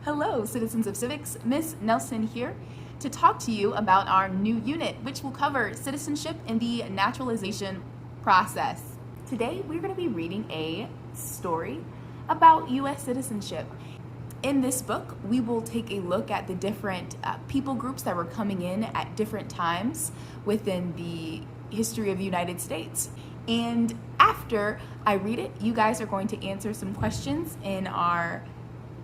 Hello, citizens of civics. Miss Nelson here to talk to you about our new unit, which will cover citizenship and the naturalization process. Today, we're going to be reading a story about U.S. citizenship. In this book, we will take a look at the different people groups that were coming in at different times within the history of the United States. And after I read it, you guys are going to answer some questions in our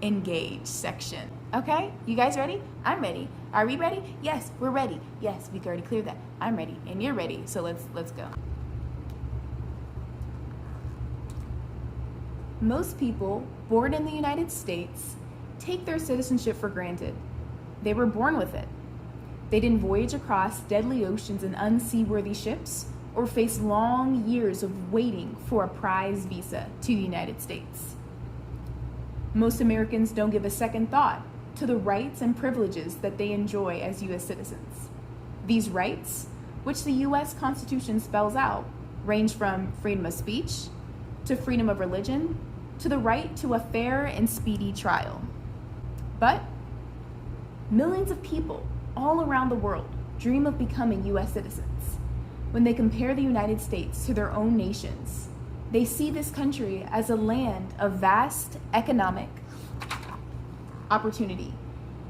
engage section. Okay, you guys ready? I'm ready. Are we ready? Yes, we're ready. Yes, we already cleared that. I'm ready and you're ready. So let's go. Most people born in the United States take their citizenship for granted. They were born with it. They didn't voyage across deadly oceans in unseaworthy ships or face long years of waiting for a prize visa to the United States. Most Americans don't give a second thought to the rights and privileges that they enjoy as U.S. citizens. These rights, which the U.S. Constitution spells out, range from freedom of speech to freedom of religion to the right to a fair and speedy trial. But millions of people all around the world dream of becoming U.S. citizens. When they compare the United States to their own nations, they see this country as a land of vast economic opportunity,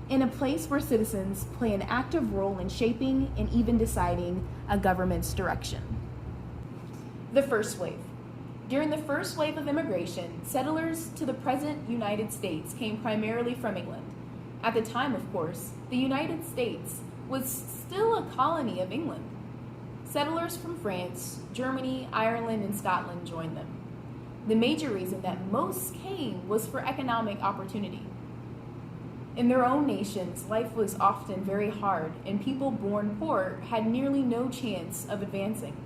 in a place where citizens play an active role in shaping and even deciding a government's direction. The first wave. During the first wave of immigration, settlers to the present United States came primarily from England. At the time, of course, the United States was still a colony of England. Settlers from France, Germany, Ireland, and Scotland joined them. The major reason that most came was for economic opportunity. In their own nations, life was often very hard, and people born poor had nearly no chance of advancing.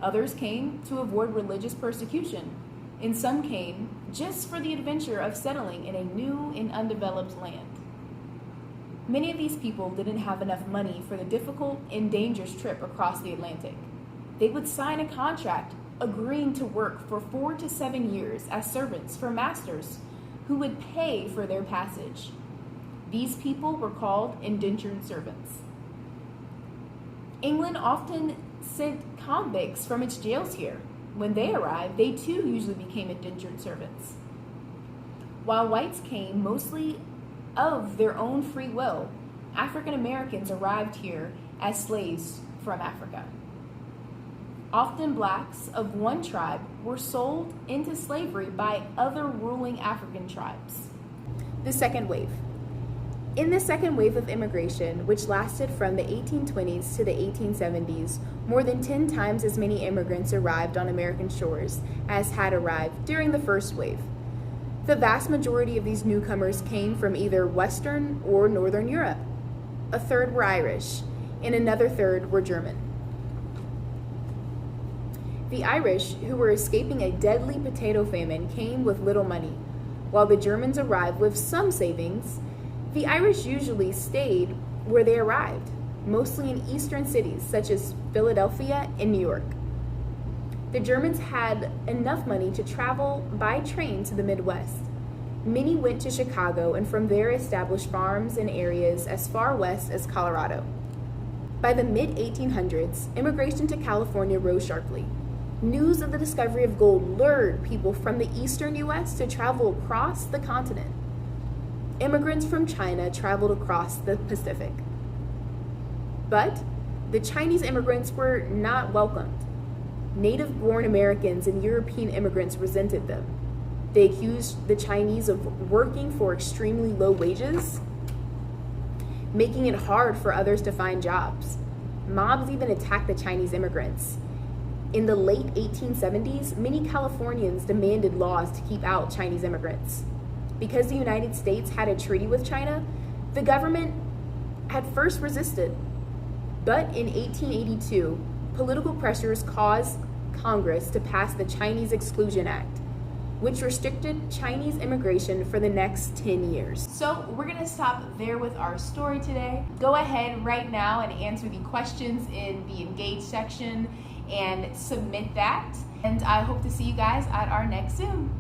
Others came to avoid religious persecution, and some came just for the adventure of settling in a new and undeveloped land. Many of these people didn't have enough money for the difficult and dangerous trip across the Atlantic. They would sign a contract agreeing to work for 4 to 7 years as servants for masters who would pay for their passage. These people were called indentured servants. England often sent convicts from its jails here. When they arrived, they too usually became indentured servants. While whites came mostly of their own free will, African Americans arrived here as slaves from Africa. Often blacks of one tribe were sold into slavery by other ruling African tribes. The second wave. In the second wave of immigration, which lasted from the 1820s to the 1870s, more than 10 times as many immigrants arrived on American shores as had arrived during the first wave. The vast majority of these newcomers came from either Western or Northern Europe. A third were Irish, and another third were German. The Irish, who were escaping a deadly potato famine, came with little money. While the Germans arrived with some savings, the Irish usually stayed where they arrived, mostly in eastern cities such as Philadelphia and New York. The Germans had enough money to travel by train to the Midwest. Many went to Chicago and from there established farms in areas as far west as Colorado. By the mid-1800s, immigration to California rose sharply. News of the discovery of gold lured people from the eastern U.S. to travel across the continent. Immigrants from China traveled across the Pacific. But the Chinese immigrants were not welcomed. Native-born Americans and European immigrants resented them. They accused the Chinese of working for extremely low wages, making it hard for others to find jobs. Mobs even attacked the Chinese immigrants. In the late 1870s, many Californians demanded laws to keep out Chinese immigrants. Because the United States had a treaty with China, the government had first resisted. But in 1882, political pressures caused Congress to pass the Chinese Exclusion Act, which restricted Chinese immigration for the next 10 years. So we're gonna stop there with our story today. Go ahead right now and answer the questions in the Engage section and submit that. And I hope to see you guys at our next Zoom.